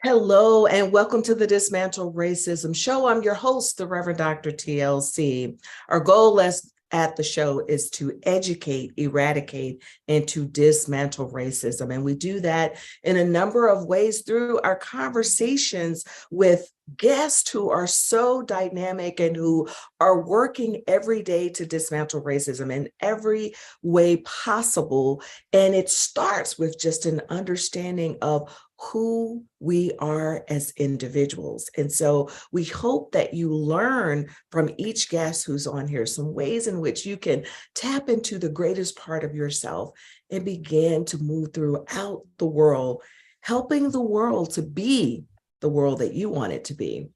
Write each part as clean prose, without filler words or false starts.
Hello, and welcome to the Dismantle Racism Show. I'm your host, the Reverend Dr. TLC. Our goal at the show is to educate, eradicate, and to dismantle racism. And we do that in a number of ways through our conversations with guests who are so dynamic and who are working every day to dismantle racism in every way possible. And it starts with just an understanding of who we are as individuals. And so we hope that you learn from each guest who's on here some ways in which you can tap into the greatest part of yourself and begin to move throughout the world, helping the world to be the world that you want it to be.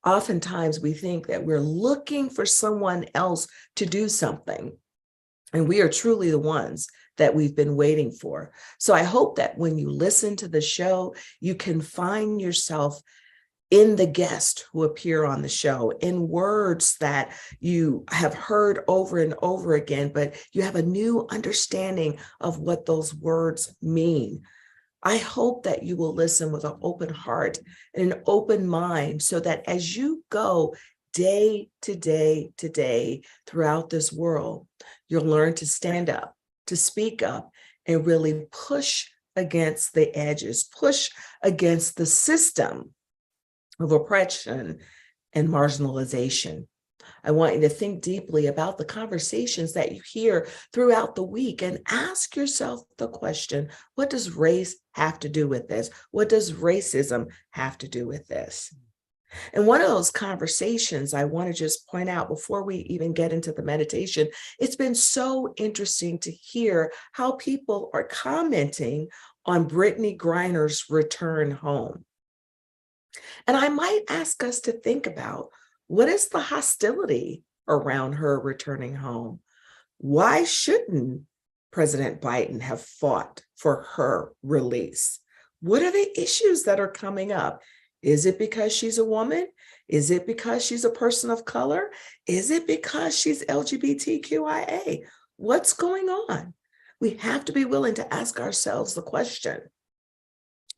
Oftentimes we think that we're looking for someone else to do something, and we are truly the ones that we've been waiting for. So I hope that when you listen to the show, you can find yourself in the guests who appear on the show, in words that you have heard over and over again, but you have a new understanding of what those words mean. I hope that you will listen with an open heart and an open mind so that as you go day to day to day throughout this world, you'll learn to stand up, to speak up, and really push against the edges, push against the system of oppression and marginalization. I want you to think deeply about the conversations that you hear throughout the week and ask yourself the question, what does race have to do with this? What does racism have to do with this? And one of those conversations I want to just point out before we even get into the meditation, it's been so interesting to hear how people are commenting on Brittany Griner's return home. And I might ask us to think about, what is the hostility around her returning home? Why shouldn't President Biden have fought for her release? What are the issues that are coming up? Is it because she's a woman? Is it because she's a person of color? Is it because she's LGBTQIA? What's going on? We have to be willing to ask ourselves the question,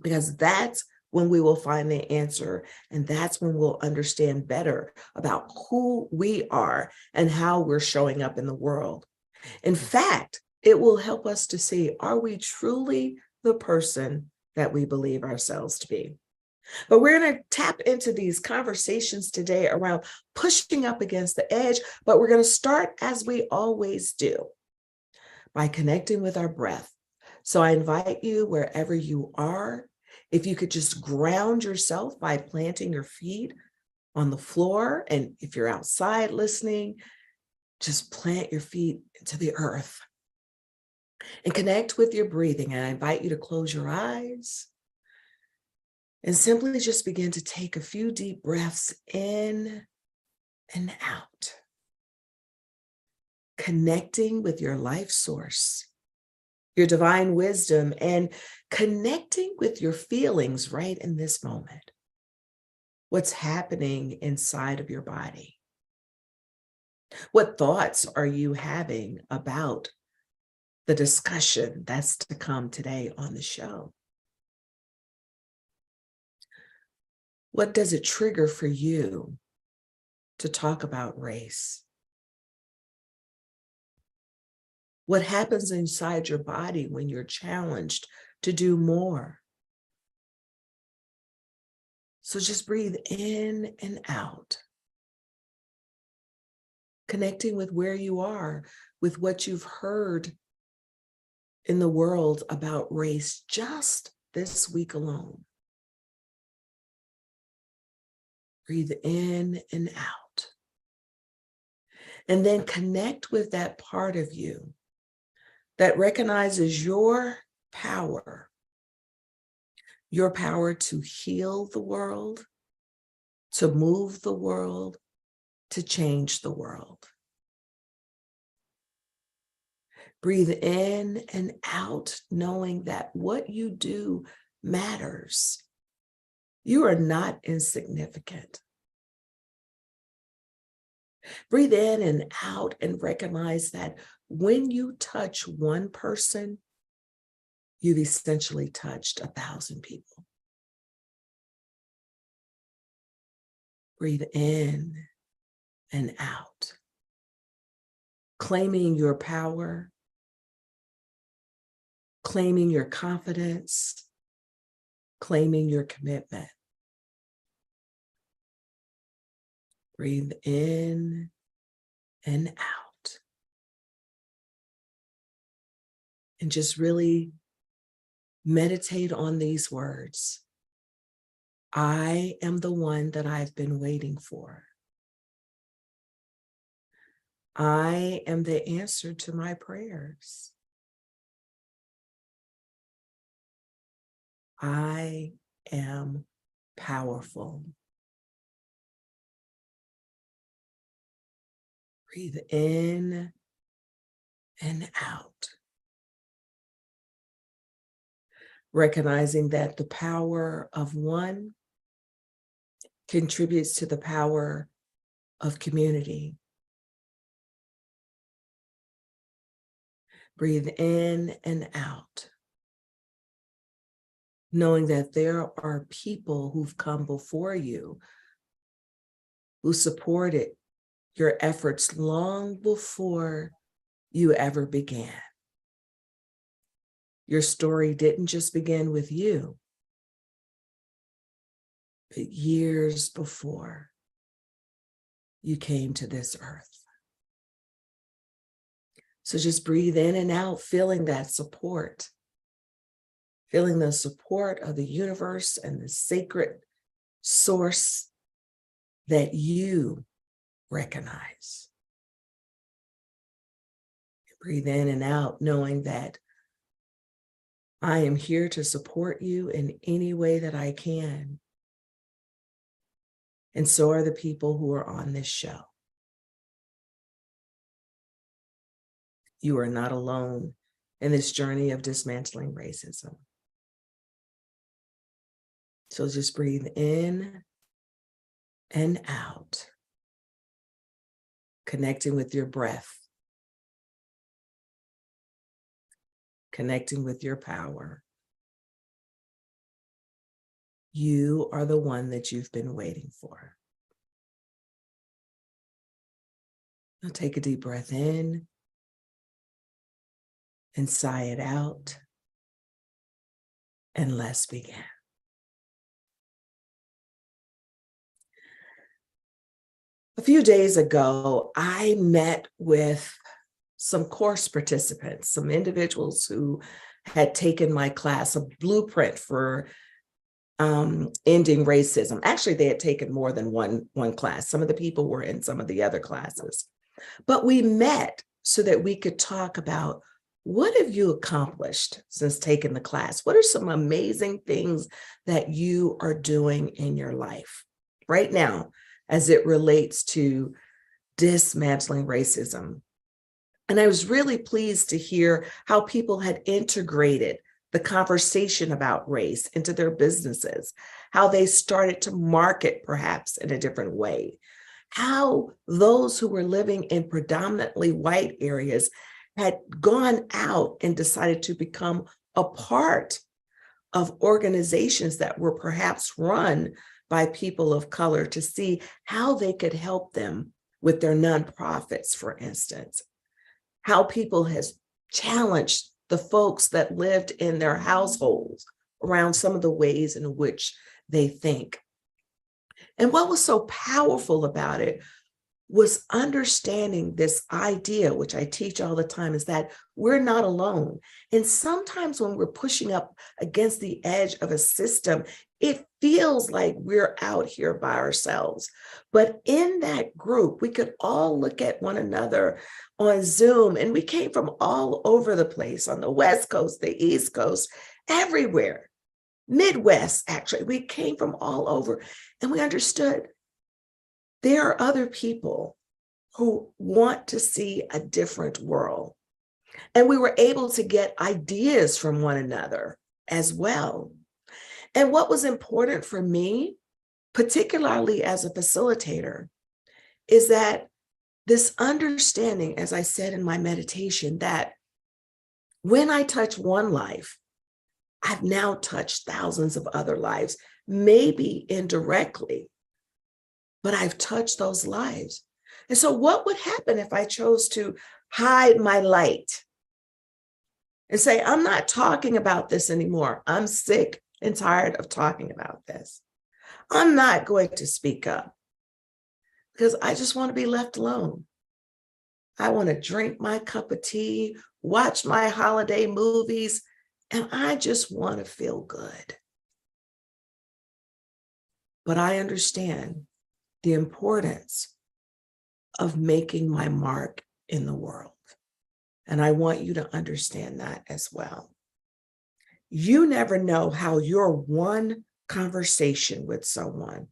because that's when we will find the answer. And that's when we'll understand better about who we are and how we're showing up in the world. In fact, it will help us to see, are we truly the person that we believe ourselves to be? But we're going to tap into these conversations today around pushing up against the edge, but we're going to start as we always do, by connecting with our breath. So I invite you, wherever you are, if you could just ground yourself by planting your feet on the floor. And if you're outside listening, just plant your feet into the earth and connect with your breathing. And I invite you to close your eyes and simply just begin to take a few deep breaths in and out, connecting with your life source, your divine wisdom, and connecting with your feelings right in this moment. What's happening inside of your body? What thoughts are you having about the discussion that's to come today on the show? What does it trigger for you to talk about race? What happens inside your body when you're challenged to do more? So just breathe in and out, connecting with where you are, with what you've heard in the world about race just this week alone. Breathe in and out. And then connect with that part of you that recognizes your power to heal the world, to move the world, to change the world. Breathe in and out, knowing that what you do matters. You are not insignificant. Breathe in and out and recognize that when you touch one person, you've essentially touched 1,000 people. Breathe in and out, claiming your power, claiming your confidence, claiming your commitment. Breathe in and out. And just really meditate on these words. I am the one that I've been waiting for. I am the answer to my prayers. I am powerful. Breathe in and out. Recognizing that the power of one contributes to the power of community. Breathe in and out, knowing that there are people who've come before you who supported your efforts long before you ever began. Your story didn't just begin with you, but years before you came to this earth. So just breathe in and out, feeling that support, feeling the support of the universe and the sacred source that you recognize. Breathe in and out, knowing that I am here to support you in any way that I can. And so are the people who are on this show. You are not alone in this journey of dismantling racism. So just breathe in and out, connecting with your breath, connecting with your power. You are the one that you've been waiting for. Now take a deep breath in and sigh it out, and let's begin. A few days ago, I met with some course participants, some individuals who had taken my class, a blueprint for ending racism. Actually, they had taken more than one class. Some of the people were in some of the other classes. But we met so that we could talk about, what have you accomplished since taking the class? What are some amazing things that you are doing in your life right now as it relates to dismantling racism? And I was really pleased to hear how people had integrated the conversation about race into their businesses, how they started to market perhaps in a different way, how those who were living in predominantly white areas had gone out and decided to become a part of organizations that were perhaps run by people of color to see how they could help them with their nonprofits, for instance. How people has challenged the folks that lived in their households around some of the ways in which they think. And what was so powerful about it was understanding this idea, which I teach all the time, is that we're not alone. And sometimes when we're pushing up against the edge of a system, it feels like we're out here by ourselves. But in that group, we could all look at one another on Zoom, and we came from all over the place, on the West Coast, the East Coast, everywhere. Midwest, actually, we came from all over, and we understood there are other people who want to see a different world. And we were able to get ideas from one another as well. And what was important for me, particularly as a facilitator, is that this understanding, as I said in my meditation, that when I touch one life, I've now touched thousands of other lives, maybe indirectly, but I've touched those lives. And so what would happen if I chose to hide my light and say, I'm not talking about this anymore. I'm sick and tired of talking about this. I'm not going to speak up because I just want to be left alone. I want to drink my cup of tea, watch my holiday movies, and I just want to feel good. But I understand the importance of making my mark in the world. And I want you to understand that as well. You never know how your one conversation with someone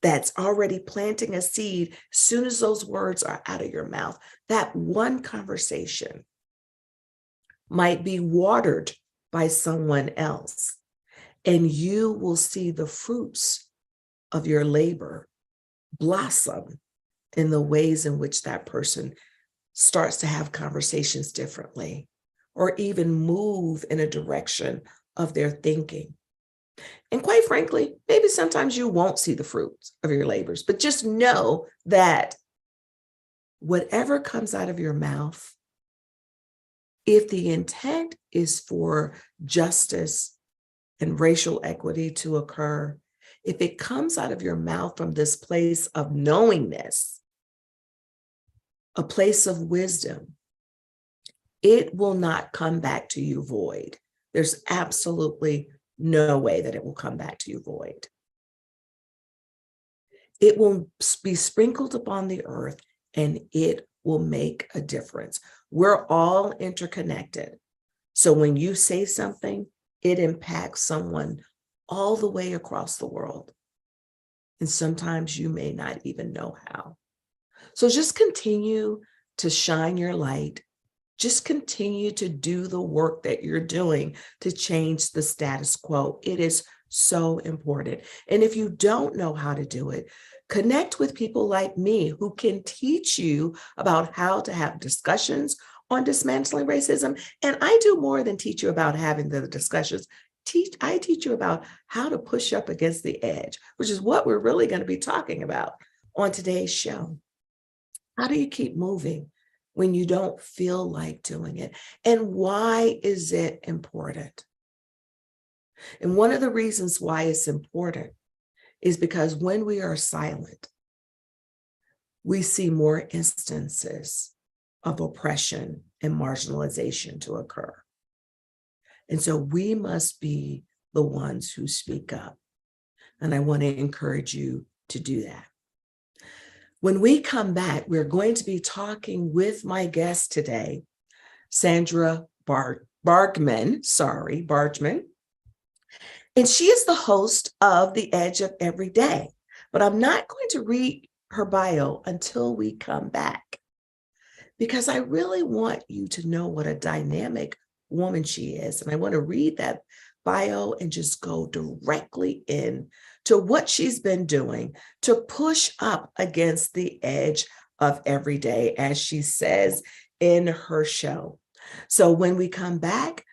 that's already planting a seed, as soon as those words are out of your mouth, that one conversation might be watered by someone else, and you will see the fruits of your labor blossom in the ways in which that person starts to have conversations differently, or even move in a direction of their thinking. And quite frankly, maybe sometimes you won't see the fruits of your labors, but just know that whatever comes out of your mouth, if the intent is for justice and racial equity to occur, if it comes out of your mouth from this place of knowingness, a place of wisdom, it will not come back to you void. There's absolutely no way that it will come back to you void. It will be sprinkled upon the earth and it will make a difference. We're all interconnected. So when you say something, it impacts someone all the way across the world. And sometimes you may not even know how. So just continue to shine your light. Just continue to do the work that you're doing to change the status quo. It is so important. And if you don't know how to do it, connect with people like me who can teach you about how to have discussions on dismantling racism. And I do more than teach you about having the discussions. I teach you about how to push up against the edge, which is what we're really going to be talking about on today's show. How do you keep moving when you don't feel like doing it? And why is it important? And one of the reasons why it's important is because when we are silent, we see more instances of oppression and marginalization to occur. And so we must be the ones who speak up. And I want to encourage you to do that. When we come back, we're going to be talking with my guest today, Sandra Bargman. And she is the host of The Edge of Every Day. But I'm not going to read her bio until we come back, because I really want you to know what a dynamic woman she is. And I want to read that bio and just go directly in to what she's been doing to push up against the edge of every day, as she says in her show. So when we come back,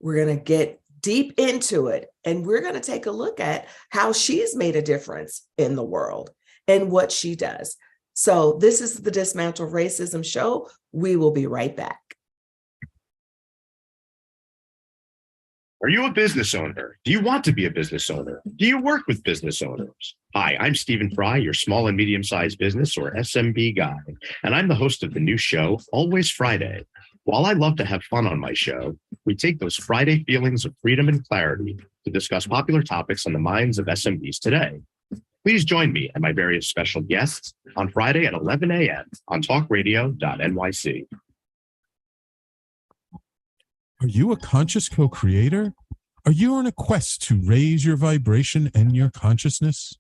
we're going to get deep into it, and we're going to take a look at how she's made a difference in the world and what she does. So this is the Dismantle Racism Show. We will be right back. Are you a business owner? Do you want to be a business owner? Do you work with business owners? Hi, I'm Stephen Fry, your small and medium-sized business, or SMB guy, and I'm the host of the new show, Always Friday. While I love to have fun on my show, we take those Friday feelings of freedom and clarity to discuss popular topics on the minds of SMBs today. Please join me and my various special guests on Friday at 11 a.m. on talkradio.nyc. Are you a conscious co-creator? Are you on a quest to raise your vibration and your consciousness?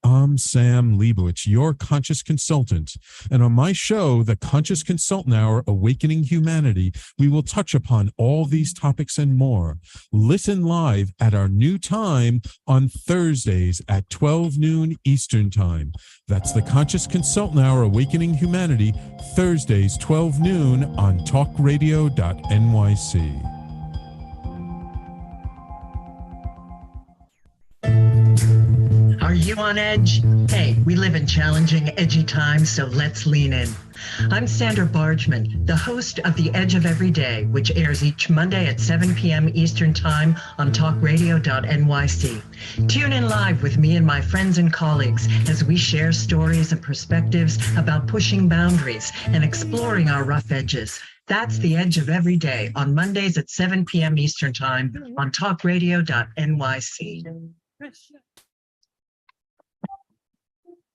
I'm Sam Leibowitz, your conscious consultant. And on my show, The Conscious Consultant Hour, Awakening Humanity, we will touch upon all these topics and more. Listen live at our new time on Thursdays at 12 noon Eastern Time. That's The Conscious Consultant Hour, Awakening Humanity, Thursdays, 12 noon on talkradio.nyc. How Are you on edge? Hey, we live in challenging, edgy times, so let's lean in. I'm Sandra Bargman, the host of The Edge of Every Day, which airs each Monday at 7 p.m. Eastern Time on talkradio.nyc. Tune in live with me and my friends and colleagues as we share stories and perspectives about pushing boundaries and exploring our rough edges. That's The Edge of Every Day on Mondays at 7 p.m. Eastern Time on talkradio.nyc.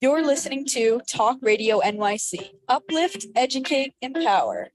You're listening to Talk Radio NYC. Uplift, educate, empower.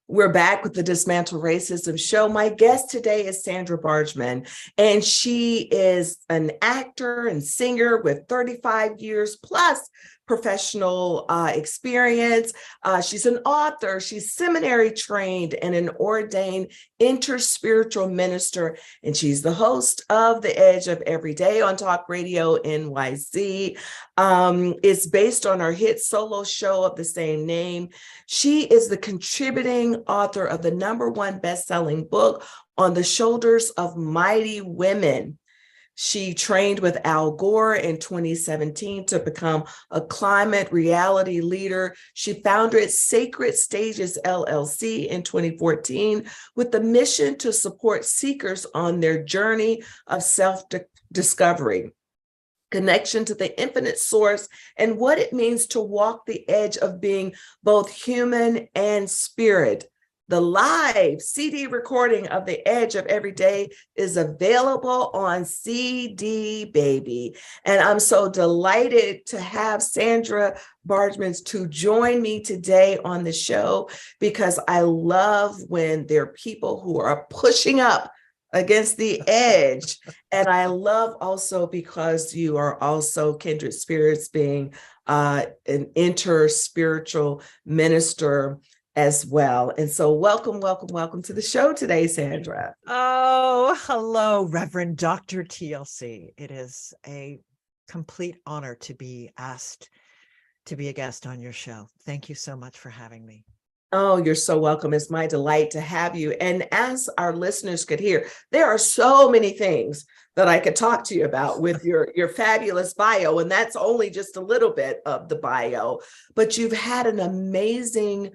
We're back with the Dismantle Racism show. My guest today is Sandra Bargman, and she is an actor and singer with 35 years plus professional experience. She's an author, she's seminary trained and an ordained interspiritual minister, and she's the host of The Edge of Every Day on Talk Radio NYC. It's based on her hit solo show of the same name. She is the contributing author of the #1 best-selling book, On the Shoulders of Mighty Women. She trained with Al Gore in 2017 to become a climate reality leader. She founded Sacred Stages LLC in 2014 with the mission to support seekers on their journey of self-discovery, connection to the infinite source, and what it means to walk the edge of being both human and spirit. The live CD recording of The Edge of Every Day is available on CD, baby. And I'm so delighted to have Sandra Bargman to join me today on the show, because I love when there are people who are pushing up against the edge. And I love also because you are also kindred spirits, being an interspiritual minister as well. And so welcome to the show today, Sandra. Oh, hello, Reverend Dr. TLC. It is a complete honor to be asked to be a guest on your show. Thank you so much for having me. Oh, you're so welcome. It's my delight to have you. And as our listeners could hear, there are so many things that I could talk to you about with your fabulous bio. And that's only just a little bit of the bio, but you've had an amazing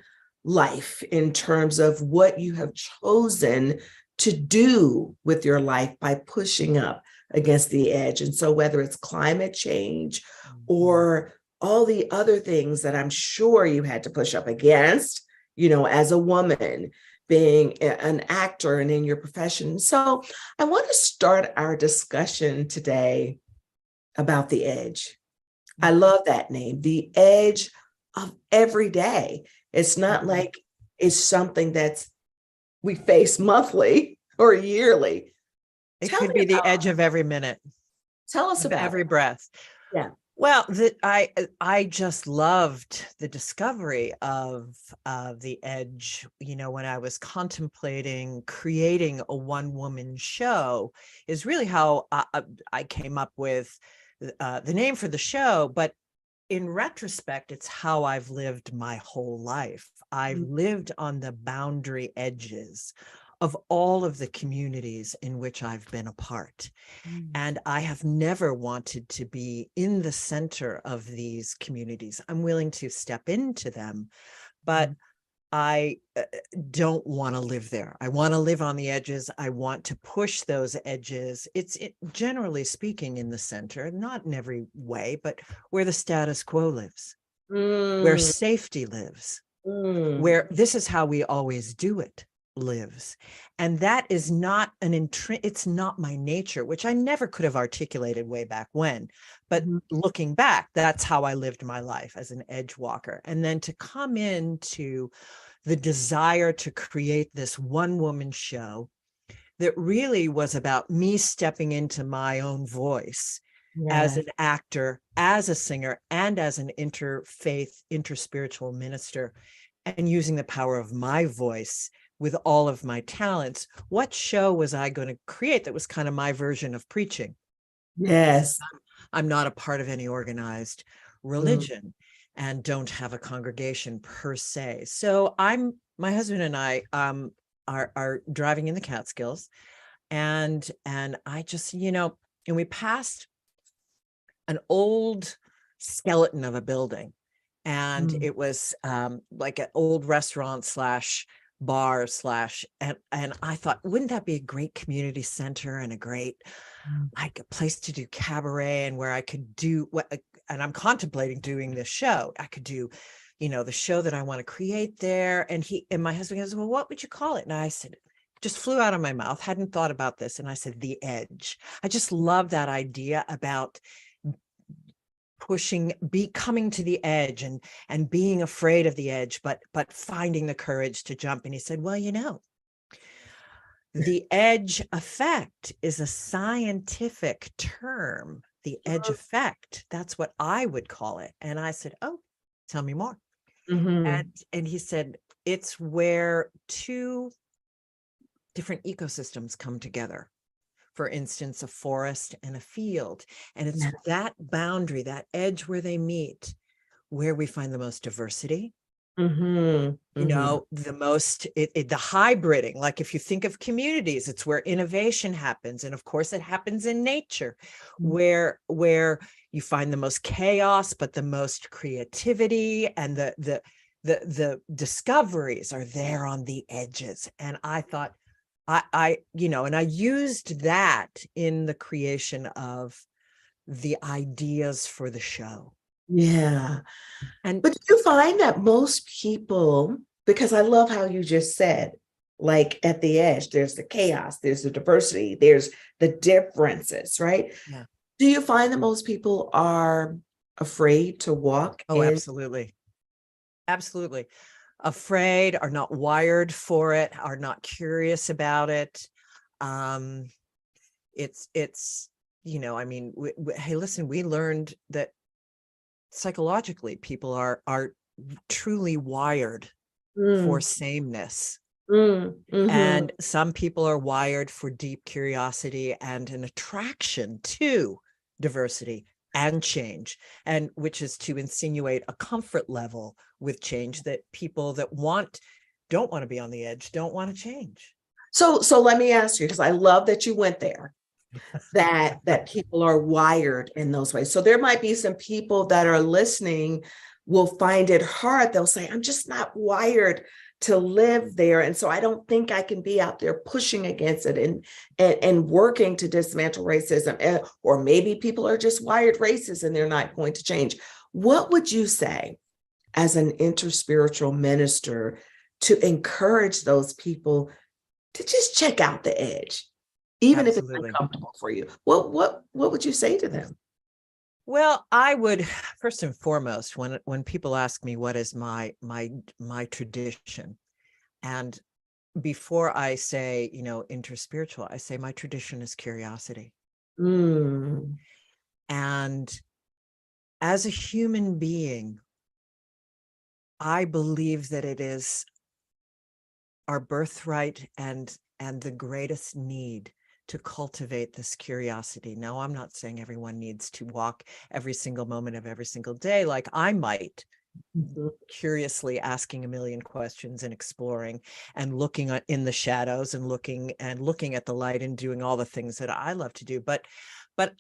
life in terms of what you have chosen to do with your life by pushing up against the edge. And so whether it's climate change or all the other things that I'm sure you had to push up against, you know, as a woman, being an actor and in your profession. So I want to start our discussion today about the edge. I love that name, the edge of every day. It's not like it's something that's we face monthly or yearly. It could be the edge of every minute. Tell us about every breath. Yeah. Well, I just loved the discovery of the edge. You know, when I was contemplating creating a one-woman show, is really how I came up with the name for the show. But in retrospect, it's how I've lived my whole life. I've lived on the boundary edges of all of the communities in which I've been a part. And I have never wanted to be in the center of these communities. I'm willing to step into them, but I don't want to live there. I want to live on the edges. I want to push those edges. It's generally speaking in the center, not in every way, but where the status quo lives, where safety lives, where this is how we always do it lives. And that is not it's not my nature, which I never could have articulated way back when. But looking back, that's how I lived my life as an edge walker. And then to come into the desire to create this one-woman show that really was about me stepping into my own voice as Yeah. an actor, as a singer, and as an interfaith, interspiritual minister, and using the power of my voice with all of my talents. What show was I going to create that was kind of my version of preaching? Yes. I'm not a part of any organized religion and don't have a congregation per se. So my husband and I are driving in the Catskills, and I just, and we passed an old skeleton of a building, and Mm. it was like an old restaurant slash bar slash, and I thought, wouldn't that be a great community center and a great like a place to do cabaret, and where I could do what, and I'm contemplating doing this show. I could do, the show that I want to create there. And my husband goes, well, what would you call it? And I said, just flew out of my mouth, hadn't thought about this. And I said, The Edge. I just love that idea about coming to the edge and being afraid of the edge, but finding the courage to jump. And he said, well, the edge effect is a scientific term. The edge effect, that's what I would call it. And I said, oh, tell me more. Mhm. And he said, it's where two different ecosystems come together. For instance, a forest and a field. And it's Yeah. that boundary, that edge where they meet, where we find the most diversity, Mhm. Mhm. the hybriding. Like if you think of communities, it's where innovation happens. And of course it happens in nature, where you find the most chaos, but the most creativity, and the discoveries are there on the edges. And I thought, and I used that in the creation of the ideas for the show. Yeah. And But do you find that most people, because I love how you just said, like at the edge, there's the chaos, there's the diversity, there's the differences, right? yeah. Do you find that most people are afraid to walk Oh, in? absolutely. Absolutely. Afraid, are not wired for it, are not curious about it. It's I mean, hey, listen, we learned that psychologically people are truly wired for Mm, sameness. mhm. And some people are wired for deep curiosity and an attraction to diversity and change, and which is to insinuate a comfort level with change that people that don't want to be on the edge, don't want to change. So let me ask you, because I love that you went there, that people are wired in those ways. So there might be some people that are listening will find it hard. They'll say, I'm just not wired to live there. And so I don't think I can be out there pushing against it and working to dismantle racism. Or maybe people are just wired racist and they're not going to change. What would you say as an interspiritual minister to encourage those people to just check out the edge, even if it's Absolutely. uncomfortable for you? What would you say to them? Well, I would, first and foremost, when people ask me what is my tradition, and before I say, interspiritual, I say my tradition is curiosity. Mm, And as a human being, I believe that it is our birthright and the greatest need to cultivate this curiosity. Now, I'm not saying everyone needs to walk every single moment of every single day like I might, mhm. curiously asking a million questions and exploring and looking in the shadows and looking at the light and doing all the things that I love to do. But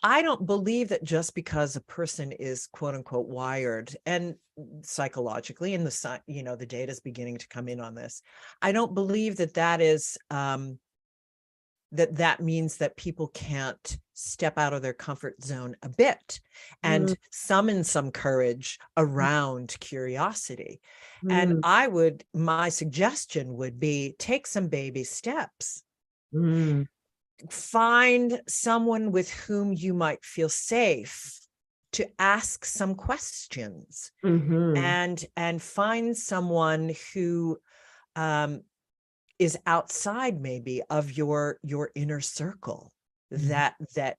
I don't believe that just because a person is quote unquote wired, and psychologically, and the data is beginning to come in on this, I don't believe that is that means that people can't step out of their comfort zone a bit Mm, and summon some courage around curiosity. And mm, my suggestion would be, take some baby steps. mm, Find someone with whom you might feel safe to ask some questions, mhm, and find someone who is outside maybe of your inner circle, mhm. that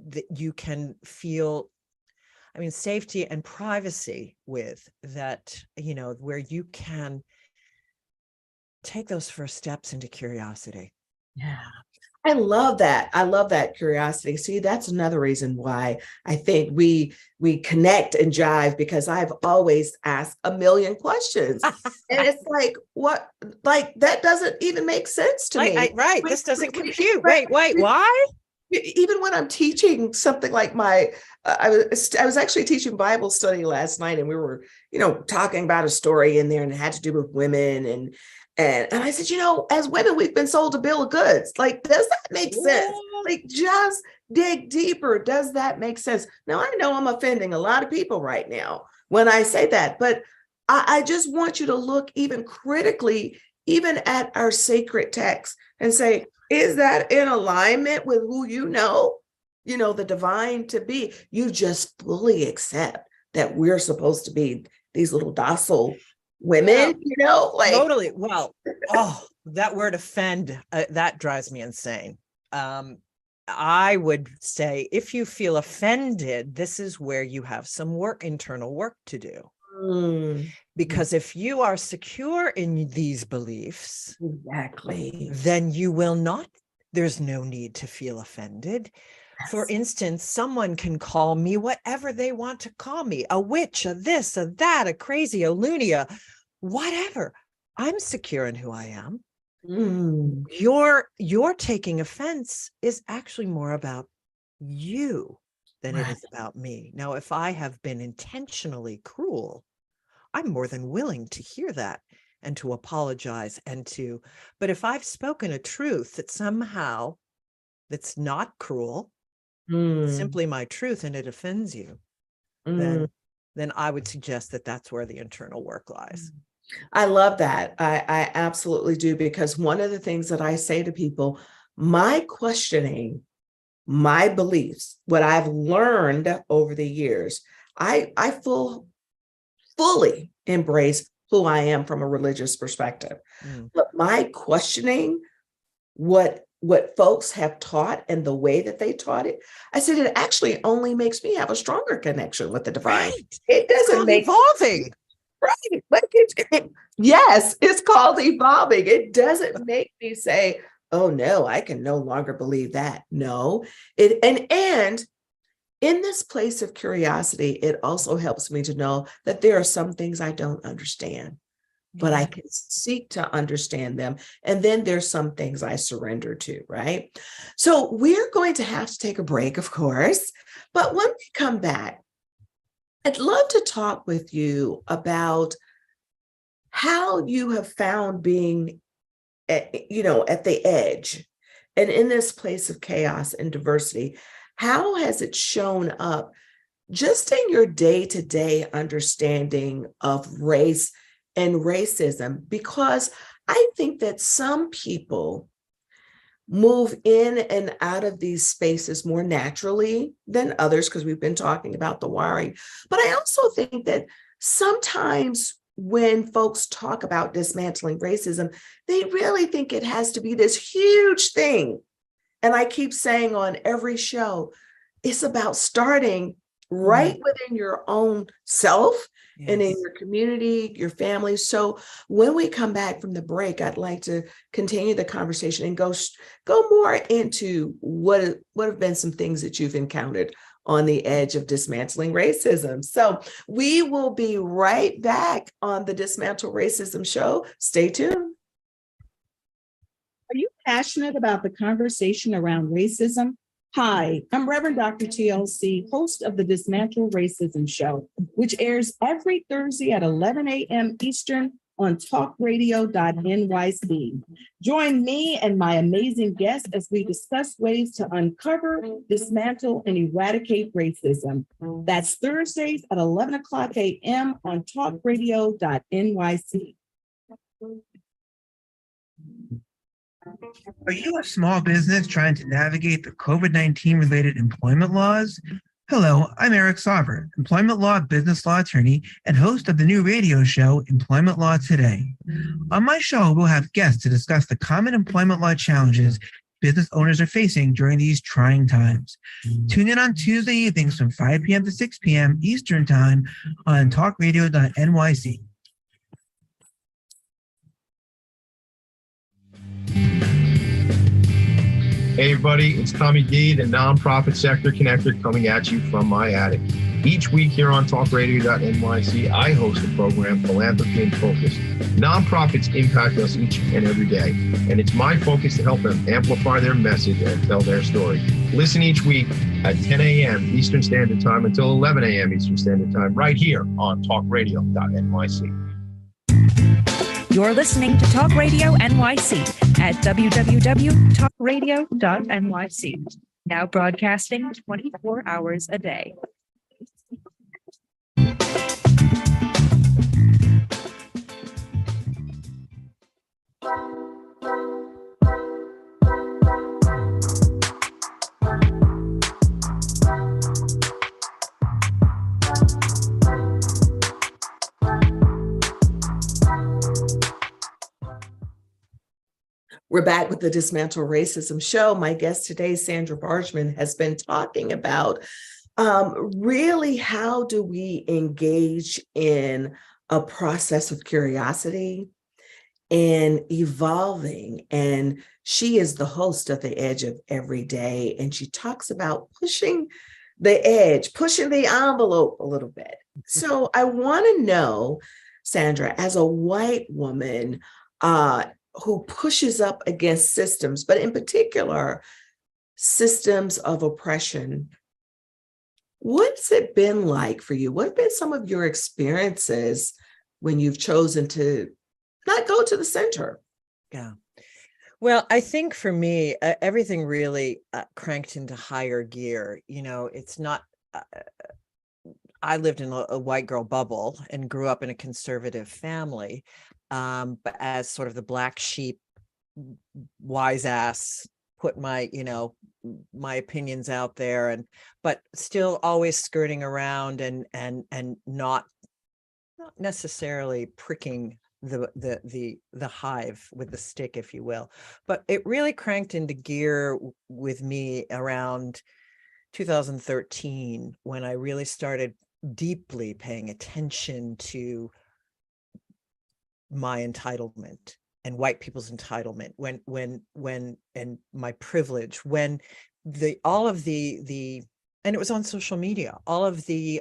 that you can feel, I mean, safety and privacy with, that, where you can take those first steps into curiosity. Yeah. I love that. I love that curiosity. See, that's another reason why I think we connect and jive, because I've always asked a million questions. And it's like, what, like, that doesn't even make sense to me. Right. This doesn't compute. Wait, why? Even when I'm teaching something like I was actually teaching Bible study last night, and we were, talking about a story in there, and it had to do with women, and I said, as women, we've been sold a bill of goods. Like, does that make sense? Like, just dig deeper. Does that make sense? Now, I know I'm offending a lot of people right now when I say that, but I just want you to look even critically, even at our sacred text, and say, is that in alignment with who the divine to be? You just fully accept that we're supposed to be these little docile women, like totally. Well, that word offend, that drives me insane. I would say, if you feel offended, this is where you have some internal work to do. Because if you are secure in these beliefs, exactly, then you will not, there's no need to feel offended. Yes. For instance, someone can call me whatever they want to call me, a witch, a this, a that, a crazy, a loony, whatever. I'm secure in who I am. Your taking offense is actually more about you than it is about me. Now, if I have been intentionally cruel, I'm more than willing to hear that and to apologize but if I've spoken a truth that somehow that's not cruel, simply my truth, and it offends you, then I would suggest that that's where the internal work lies. I love that. I absolutely do, because one of the things that I say to people, my questioning, my beliefs, what I've learned over the years, I fully embrace who I am from a religious perspective. But my questioning what folks have taught and the way that they taught it, I said, it actually only makes me have a stronger connection with the divine. Right. It doesn't make evolving. Right. But yes, it's called evolving. It doesn't make me say, oh no, I can no longer believe that. No, and in this place of curiosity, it also helps me to know that there are some things I don't understand, but I can seek to understand them. And then there's some things I surrender to, right? So we're going to have to take a break, of course, but when we come back, I'd love to talk with you about how you have found being at the edge and in this place of chaos and diversity. How has it shown up just in your day-to-day understanding of race and racism? Because I think that some people move in and out of these spaces more naturally than others, because we've been talking about the wiring. But I also think that sometimes when folks talk about dismantling racism, they really think it has to be this huge thing. And I keep saying on every show, it's about starting right within your own self and in your community, your family. So when we come back from the break, I'd like to continue the conversation and go more into what have been some things that you've encountered on the edge of dismantling racism. So we will be right back on the Dismantle Racism show. Stay tuned. Are you passionate about the conversation around racism? Hi, I'm Reverend Dr. TLC, host of the Dismantle Racism Show, which airs every Thursday at 11 a.m. Eastern on talkradio.nyc. Join me and my amazing guests as we discuss ways to uncover, dismantle, and eradicate racism. That's Thursdays at 11 o'clock a.m. on talkradio.nyc. Are you a small business trying to navigate the COVID-19 related employment laws? Hello, I'm Eric Sauber, employment law, business law attorney, and host of the new radio show, Employment Law Today. On my show, we'll have guests to discuss the common employment law challenges business owners are facing during these trying times. Tune in on Tuesday evenings from 5 p.m. to 6 p.m. Eastern Time on talkradio.nyc. Hey everybody, it's Tommy D, the nonprofit sector connector, coming at you from my attic. Each week here on talkradio.nyc, I host the program Philanthropy in Focus. Nonprofits impact us each and every day, and it's my focus to help them amplify their message and tell their story. Listen each week at 10 a.m. Eastern Standard Time until 11 a.m. Eastern Standard Time right here on talkradio.nyc. You're listening to Talk Radio NYC at www.talkradio.nyc. Now broadcasting 24 hours a day. We're back with the Dismantle Racism show. My guest today, Sandra Bargman, has been talking about really how do we engage in a process of curiosity and evolving. And she is the host of The Edge of Every Day, and she talks about pushing the edge, pushing the envelope a little bit. So I want to know, Sandra, as a white woman, who pushes up against systems, but in particular, systems of oppression. What's it been like for you? What have been some of your experiences when you've chosen to not go to the center? Yeah. Well, I think for me, everything really cranked into higher gear. You know, it's not, I lived in a white girl bubble and grew up in a conservative family. But as sort of the black sheep, wise ass, put my, my opinions out there, but still always skirting around and not necessarily pricking the hive with the stick, if you will. But it really cranked into gear with me around 2013 when I really started deeply paying attention to my entitlement and white people's entitlement, when and my privilege, when all of the and it was on social media, all of the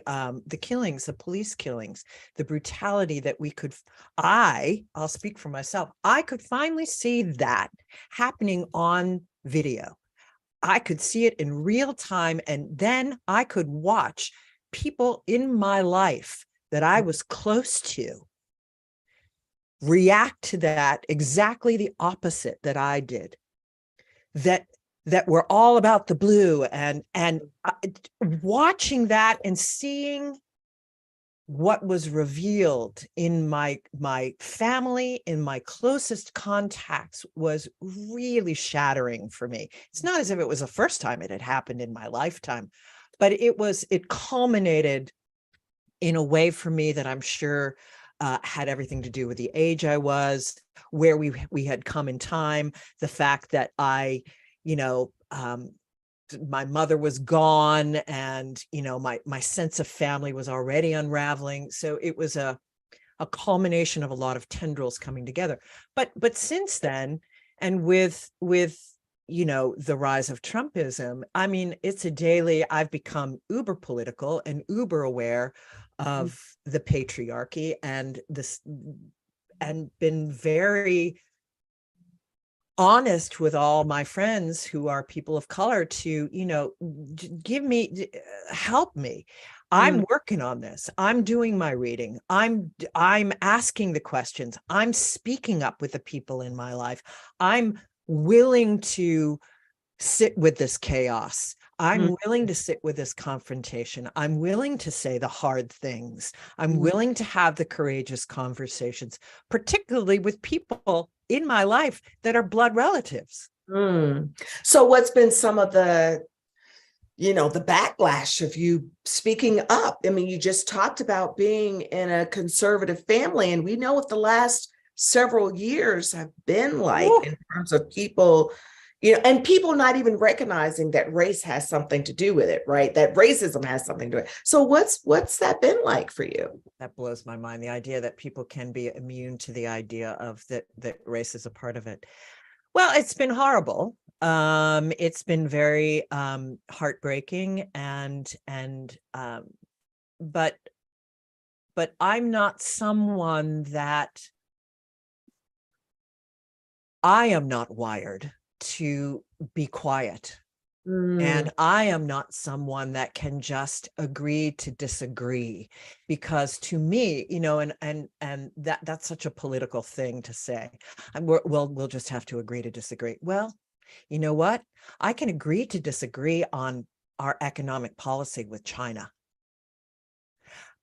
killings, the police killings, the brutality that I'll speak for myself, I could finally see that happening on video. I could see it in real time, and then I could watch people in my life that I was close to react to that exactly the opposite that I did, that were all about the blue, and watching that and seeing what was revealed in my family, in my closest contacts, was really shattering for me. It's not as if it was the first time it had happened in my lifetime, but it culminated in a way for me that I'm sure had everything to do with the age I was, where we had come in time, the fact that my mother was gone, and my sense of family was already unraveling. So it was a culmination of a lot of tendrils coming together. But since then, and with the rise of Trumpism, I mean, it's a daily. I've become uber political and uber aware of the patriarchy and been very honest with all my friends who are people of color to, help me. I'm working on this. I'm doing my reading. I'm asking the questions. I'm speaking up with the people in my life. I'm willing to sit with this chaos. I'm willing to sit with this confrontation. I'm willing to say the hard things. I'm willing to have the courageous conversations, particularly with people in my life that are blood relatives. So what's been some of the backlash of you speaking up? I mean, you just talked about being in a conservative family, and we know what the last several years have been like in terms of people, and people not even recognizing that race has something to do with it, right? That racism has something to do with it. So what's that been like for you? That blows my mind. The idea that people can be immune to the idea of that race is a part of it. Well, it's been horrible. It's been very heartbreaking, but I'm not someone that I am not wired to be quiet. And I am not someone that can just agree to disagree, because to me, and that's such a political thing to say. We'll just have to agree to disagree. Well, you know what? I can agree to disagree on our economic policy with China,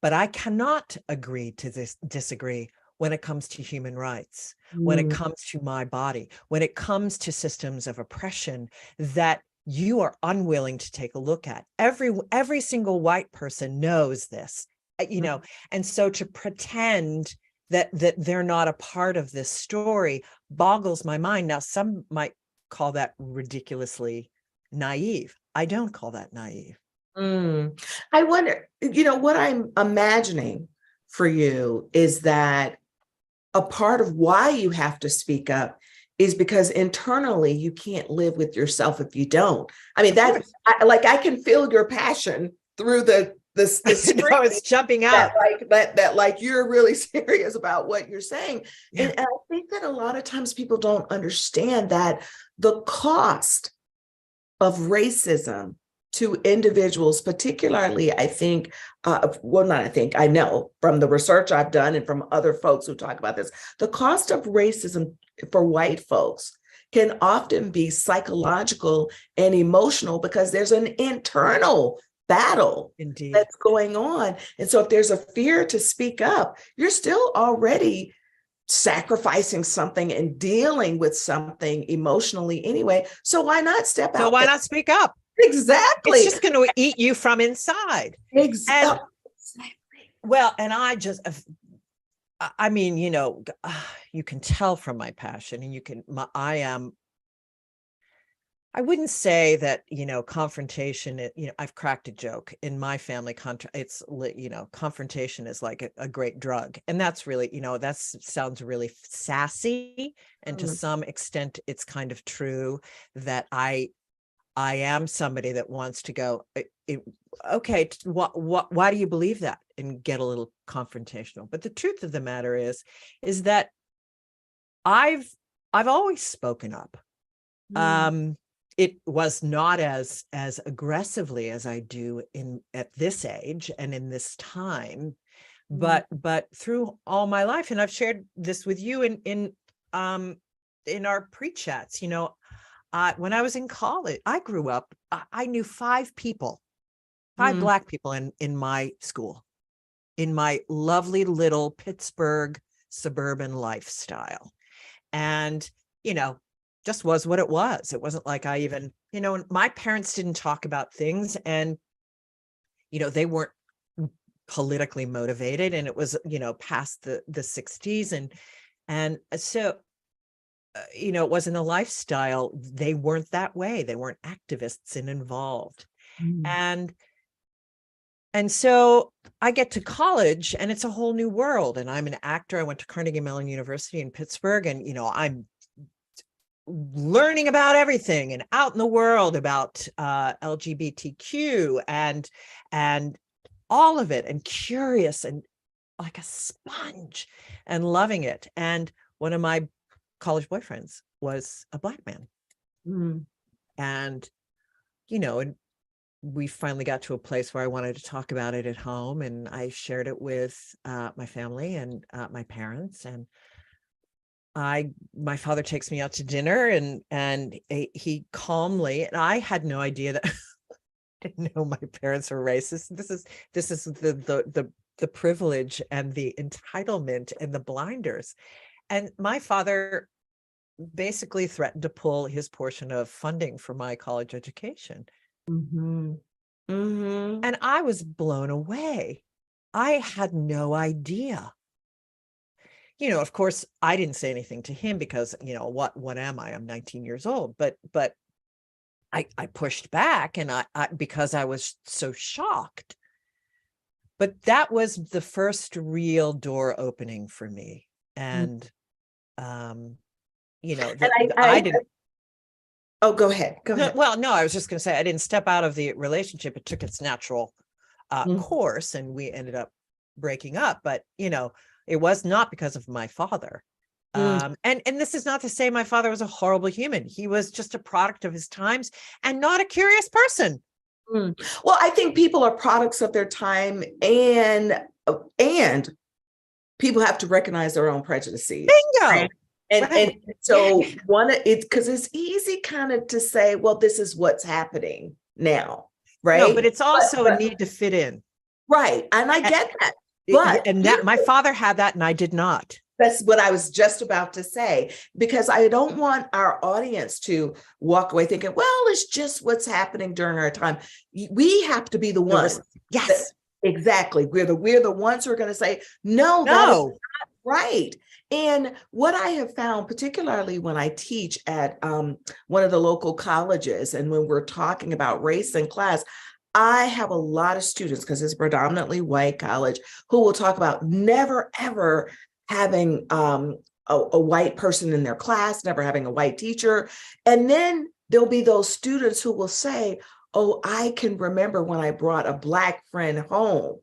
but I cannot agree to disagree when it comes to human rights, when it comes to my body, when it comes to systems of oppression that you are unwilling to take a look at. Every single white person knows this, and so to pretend that they're not a part of this story boggles my mind. Now, some might call that ridiculously naive. I don't call that naive. I wonder, what I'm imagining for you is that a part of why you have to speak up is because internally you can't live with yourself if you don't. I mean, I can feel your passion through the screen. No, it's jumping out. That like you're really serious about what you're saying. Yeah. And I think that a lot of times people don't understand that the cost of racism to individuals, particularly, I think, I know from the research I've done and from other folks who talk about this, the cost of racism for white folks can often be psychological and emotional because there's an internal battle Indeed that's going on. And so if there's a fear to speak up, you're still already sacrificing something and dealing with something emotionally anyway. So why not step out? So why not speak up? Exactly. It's just going to eat you from inside. Exactly. Well, and I mean, you can tell from my passion, and I wouldn't say that, confrontation, I've cracked a joke in my family. Confrontation is like a great drug. And that's really, that sounds really sassy. And to some extent, it's kind of true that I am somebody that wants to go, okay, why do you believe that? And get a little confrontational. But the truth of the matter is that I've always spoken up. It was not as aggressively as I do at this age and in this time, but through all my life, and I've shared this with you in our pre-chats, when I was in college, I grew up, I knew five Black people in my school, in my lovely little Pittsburgh suburban lifestyle. And, just was what it was. It wasn't like I even, and my parents didn't talk about things, and, they weren't politically motivated, and it was, past the 60s. And so, it wasn't a lifestyle. They weren't that way. They weren't activists and involved. And so I get to college, and it's a whole new world. And I'm an actor. I went to Carnegie Mellon University in Pittsburgh, and, I'm learning about everything and out in the world about LGBTQ and all of it, and curious and like a sponge and loving it. And one of my college boyfriends was a Black man. And, and we finally got to a place where I wanted to talk about it at home, and I shared it with my family and my parents. And my father takes me out to dinner, and he calmly, and I had no idea that didn't know my parents were racist. This is the privilege and the entitlement and the blinders. And my father basically threatened to pull his portion of funding for my college education. And I was blown away. I had no idea. of course, I didn't say anything to him because, what am I? I'm 19 years old, but I pushed back, and I because I was so shocked. But that was the first real door opening for me. And, And I didn't. Oh, go ahead. Go No, ahead. well, no, I was just going to say, I didn't step out of the relationship. It took its natural course, and we ended up breaking up. But, it was not because of my father. And this is not to say my father was a horrible human. He was just a product of his times and not a curious person. Well, I think people are products of their time, and people have to recognize their own prejudices. Bingo. Right? And so because it's easy kind of to say, well, this is what's happening now, right? No, but it's also a need to fit in. Right. And I get that. But that my father had that and I did not. That's what I was just about to say, because I don't want our audience to walk away thinking, well, it's just what's happening during our time. We have to be the ones. Yes, exactly. We're the ones who are going to say, no, that is not right. And what I have found, particularly when I teach at one of the local colleges, and when we're talking about race and class, I have a lot of students, because it's predominantly white college, who will talk about never, ever having a white person in their class, never having a white teacher. And then there'll be those students who will say, oh, I can remember when I brought a Black friend home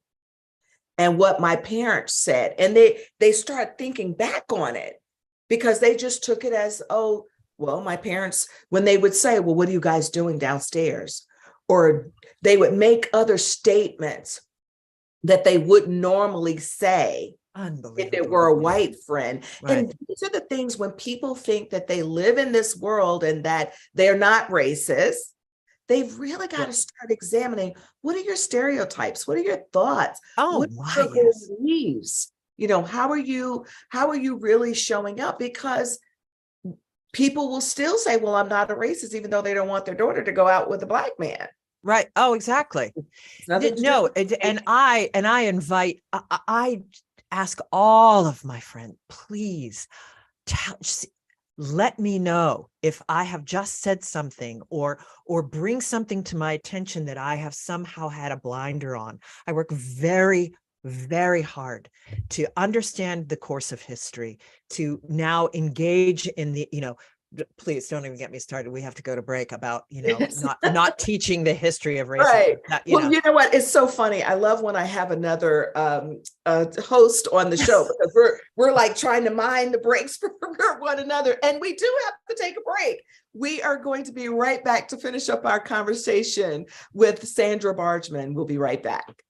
and what my parents said. And they start thinking back on it because they just took it as, oh, well, my parents, when they would say, well, what are you guys doing downstairs? Or they would make other statements that they wouldn't normally say if it were a white friend. Right. And these are the things when people think that they live in this world and that they're not racist, they've really got to start examining, what are your stereotypes? What are your thoughts? What are your beliefs? How are you really showing up? Because people will still say, well, I'm not a racist, even though they don't want their daughter to go out with a Black man. Right. Oh, exactly. No. And I invite, I ask all of my friends, please let me know if I have just said something or bring something to my attention that I have somehow had a blinder on. I work very, very hard to understand the course of history, to now engage in the, please don't even get me started. We have to go to break about, not teaching the history of racism. Right. Well, you know what? It's so funny. I love when I have another host on the show, because we're like trying to mind the breaks for one another. And we do have to take a break. We are going to be right back to finish up our conversation with Sandra Bargman. We'll be right back.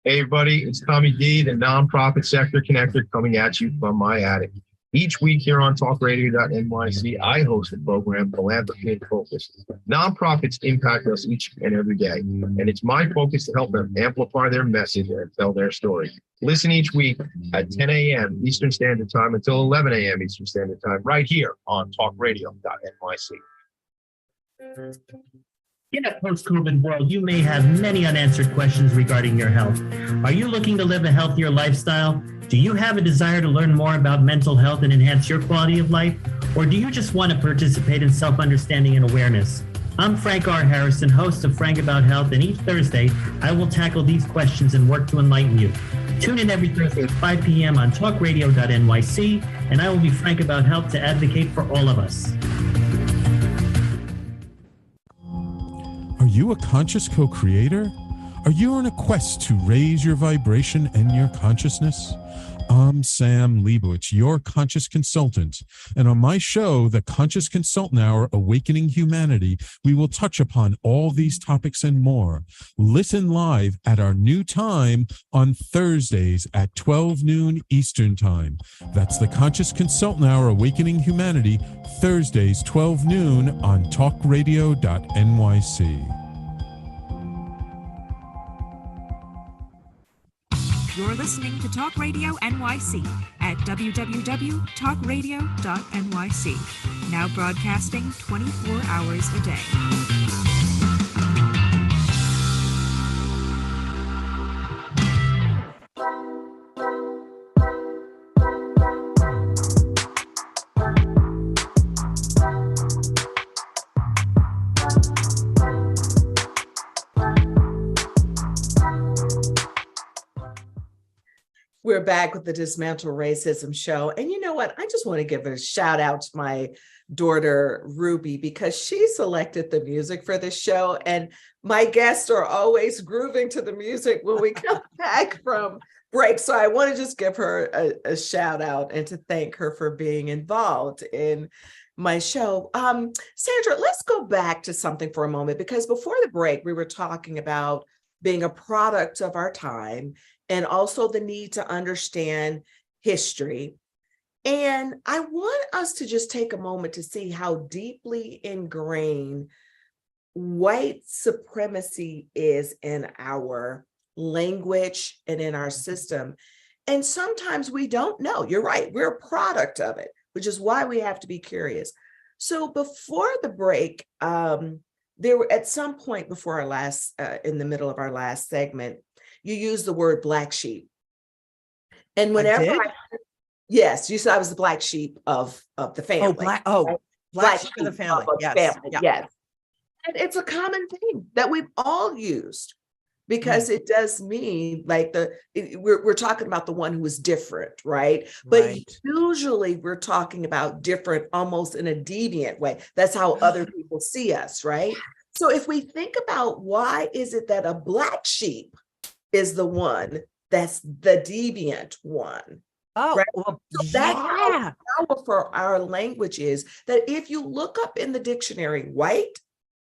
Hey, everybody, it's Tommy D, the nonprofit sector connector, coming at you from my attic. Each week here on talkradio.nyc, I host the program Philanthropy in Focus. Nonprofits impact us each and every day, and it's my focus to help them amplify their message and tell their story. Listen each week at 10 a.m. Eastern Standard Time until 11 a.m. Eastern Standard Time, right here on talkradio.nyc. In a post-COVID world, you may have many unanswered questions regarding your health. Are you looking to live a healthier lifestyle? Do you have a desire to learn more about mental health and enhance your quality of life? Or do you just want to participate in self-understanding and awareness? I'm Frank R. Harrison, host of Frank About Health, and each Thursday, I will tackle these questions and work to enlighten you. Tune in every Thursday at 5 p.m. on talkradio.nyc, and I will be frank about health to advocate for all of us. Are you a conscious co-creator? Are you on a quest to raise your vibration and your consciousness? I'm Sam Leibowitz, your conscious consultant. And on my show, The Conscious Consultant Hour, Awakening Humanity, we will touch upon all these topics and more. Listen live at our new time on Thursdays at 12 noon Eastern Time. That's The Conscious Consultant Hour, Awakening Humanity, Thursdays, 12 noon on talkradio.nyc. You're listening to Talk Radio NYC at www.talkradio.nyc. Now broadcasting 24 hours a day. We're back with the Dismantle Racism show. And you know what? I just want to give a shout out to my daughter, Ruby, because she selected the music for this show. And my guests are always grooving to the music when we come back from break. So I want to just give her a shout out and to thank her for being involved in my show. Sandra, let's go back to something for a moment, because before the break, we were talking about being a product of our time and also the need to understand history. And I want us to just take a moment to see how deeply ingrained white supremacy is in our language and in our system. And sometimes we don't know. You're right. We're a product of it, which is why we have to be curious. So before the break, there were at some point before our last, in the middle of our last segment, you used the word black sheep. And whenever yes, you said I was the black sheep of the family. Black sheep of the family. Yes. Family. Yeah. Yes. And it's a common thing that we've all used, because it does mean like we're talking about the one who is different, right? But usually we're talking about different almost in a deviant way. That's how other people see us, right? So if we think about why is it that a black sheep is the one that's the deviant one? Right? So that's how powerful our language is, that if you look up in the dictionary white,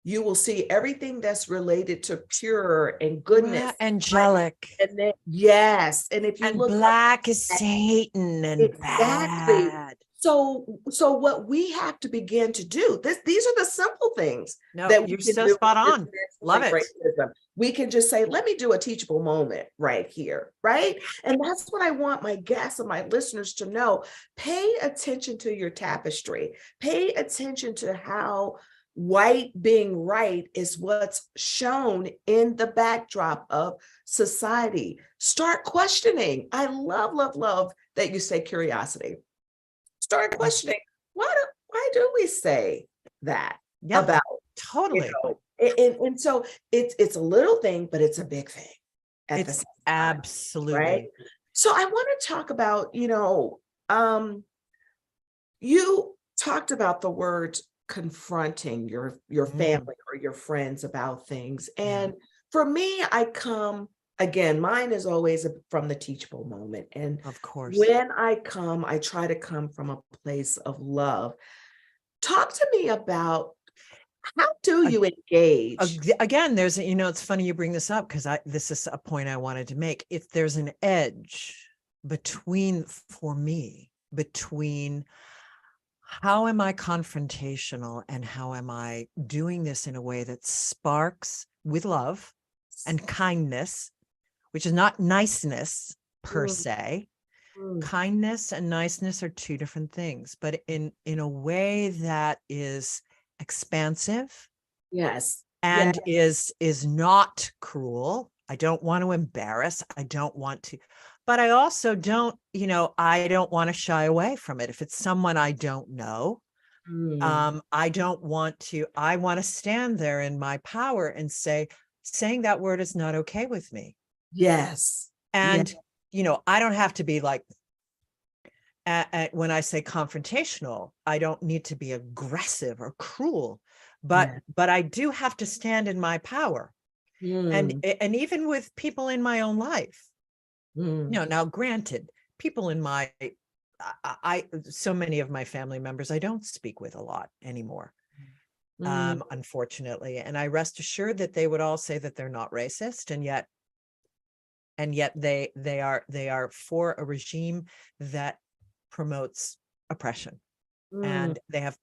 you will see everything that's related to pure and goodness, angelic, and then yes, and if you look black is Satan and bad. So what we have to begin to do, these are the simple things that you're so spot on. Love it. Racism. We can just say, let me do a teachable moment right here, right? And that's what I want my guests and my listeners to know. Pay attention to your tapestry. Pay attention to how white being right is what's shown in the backdrop of society. Start questioning. I love that you say curiosity. Start questioning. Why do we say that about totally? And so it's a little thing, but it's a big thing. It's absolutely right. So I want to talk about, you talked about the word confronting your family or your friends about things. And for me, again, mine is always from the teachable moment. And of course, when I try to come from a place of love. Talk to me about, how do you engage? Again, there's, it's funny you bring this up, because this is a point I wanted to make. If there's an edge for me, between how am I confrontational and how am I doing this in a way that sparks with love and kindness, which is not niceness per se. Kindness and niceness are two different things, but in a way that is expansive. Yes. And is not cruel. I don't want to embarrass. I don't want to, but I also don't, I don't want to shy away from it. If it's someone I don't know, I don't want to, I want to stand there in my power and saying that word is not okay with me. Yes. And, I don't have to be like, when I say confrontational, I don't need to be aggressive or cruel, but I do have to stand in my power. And even with people in my own life, now granted, people in so many of my family members, I don't speak with a lot anymore, unfortunately. And I rest assured that they would all say that they're not racist. And yet they are for a regime that promotes oppression, and they have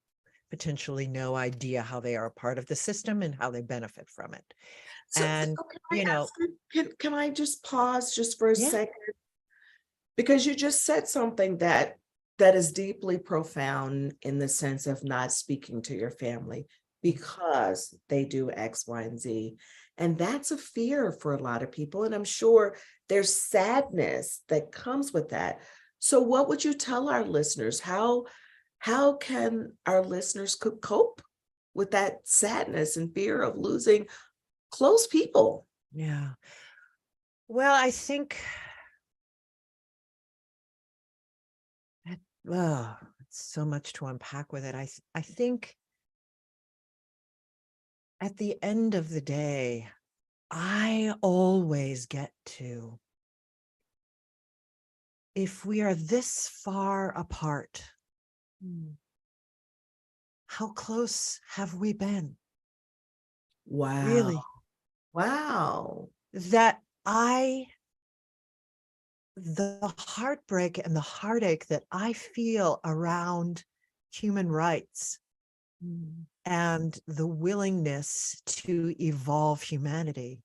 potentially no idea how they are a part of the system and how they benefit from it. So, and can I just pause just for a second? Because you just said something that is deeply profound, in the sense of not speaking to your family because they do X, Y, and Z. And that's a fear for a lot of people. And I'm sure there's sadness that comes with that. So what would you tell our listeners? How can our listeners cope with that sadness and fear of losing close people? Yeah. Well, I think Oh, it's so much to unpack with it. I think at the end of the day, I always get to, if we are this far apart, how close have we been? Wow. Really? Wow. That the heartbreak and the heartache that I feel around human rights and the willingness to evolve humanity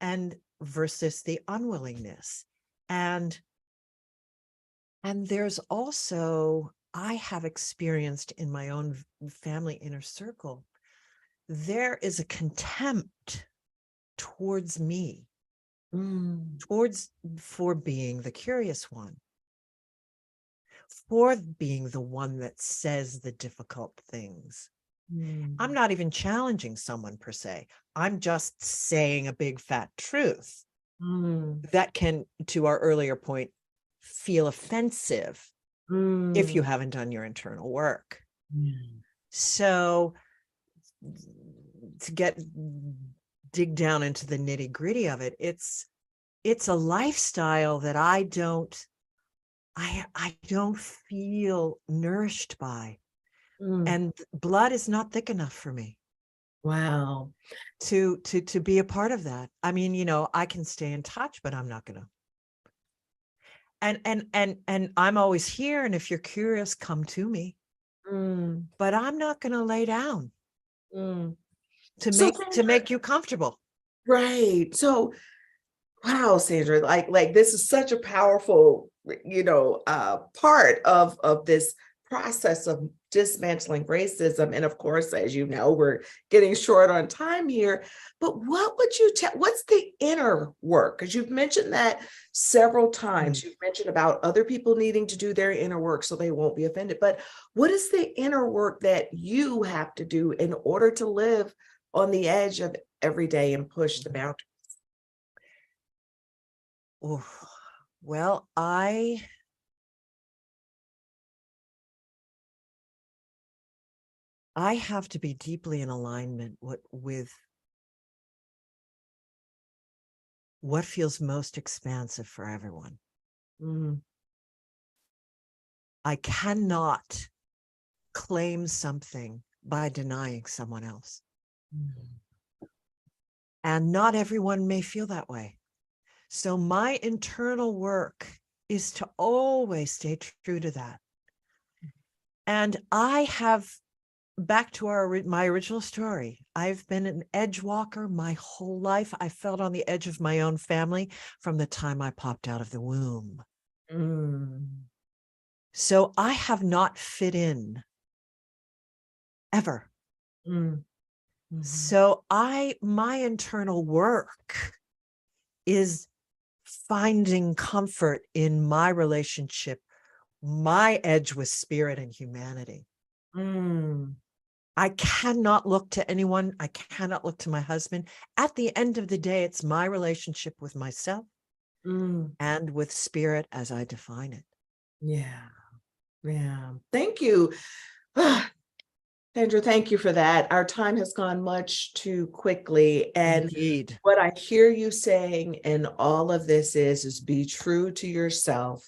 and versus the unwillingness. And there's also, I have experienced in my own family inner circle, there is a contempt towards me, for being the curious one, for being the one that says the difficult things. I'm not even challenging someone per se. I'm just saying a big fat truth that can, to our earlier point, feel offensive if you haven't done your internal work. So to dig down into the nitty gritty of it, it's a lifestyle that I don't feel nourished by. And blood is not thick enough for me. Wow. To be a part of that. I mean, you know, I can stay in touch, but I'm not gonna. And I'm always here. And if you're curious, come to me. But I'm not gonna lay down to make you comfortable. Right. So, wow, Sandra, like this is such a powerful, part of this process of dismantling racism. And of course, as you know, we're getting short on time here, but what would you tell, what's the inner work? Because you've mentioned that several times. You've mentioned about other people needing to do their inner work so they won't be offended. But what is the inner work that you have to do in order to live on the edge of every day and push the boundaries? Oh, well, I have to be deeply in alignment with what feels most expansive for everyone. I cannot claim something by denying someone else. And not everyone may feel that way. So my internal work is to always stay true to that. And I have, back to my original story, I've been an edge walker my whole life. I felt on the edge of my own family from the time I popped out of the womb. So I have not fit in ever. So my internal work is finding comfort in my relationship, my edge with spirit and humanity. I cannot look to anyone. I cannot look to my husband. At the end of the day, it's my relationship with myself and with spirit as I define it. Yeah. Thank you. Sandra, thank you for that. Our time has gone much too quickly. And Indeed. what I hear you saying in all of this is be true to yourself,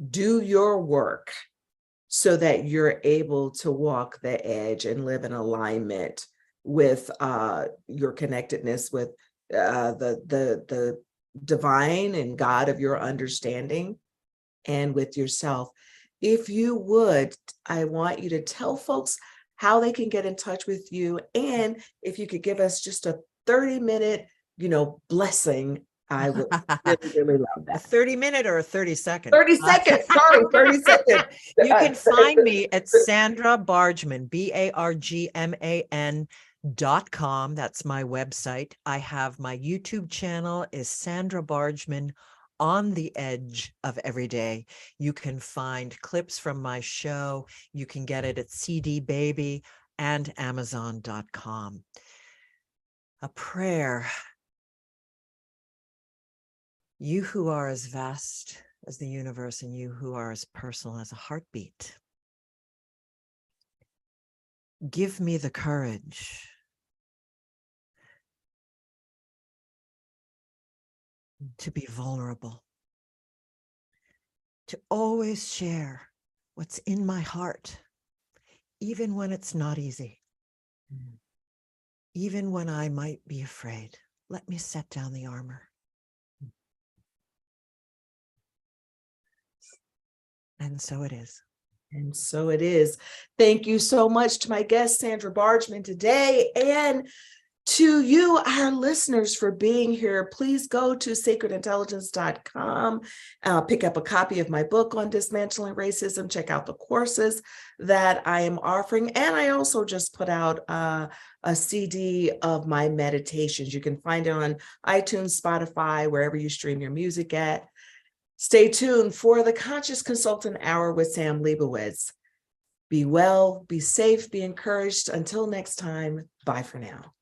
do your work so that you're able to walk the edge and live in alignment with your connectedness with the divine and God of your understanding and with yourself. If you would, I want you to tell folks how they can get in touch with you. And if you could give us just a 30-minute, blessing, I would really, really love that. A 30-minute or a 30-second? 30 seconds, sorry, 30 seconds. You can find me at Sandra Bargman, BARGMAN.com. That's my website. I have my YouTube channel is Sandra Bargman on the Edge of Every Day. You can find clips from my show. You can get it at CD Baby and Amazon.com. A prayer. You who are as vast as the universe and you who are as personal as a heartbeat. Give me the courage to be vulnerable, to always share what's in my heart, even when it's not easy, even when I might be afraid. Let me set down the armor. And so it is. And so it is. Thank you so much to my guest, Sandra Bargeman, today, and to you, our listeners, for being here. Please go to sacredintelligence.com, pick up a copy of my book on dismantling racism, check out the courses that I am offering. And I also just put out a CD of my meditations. You can find it on iTunes, Spotify, wherever you stream your music at. Stay tuned for the Conscious Consultant Hour with Sam Leibowitz. Be well, be safe, be encouraged. Until next time, bye for now.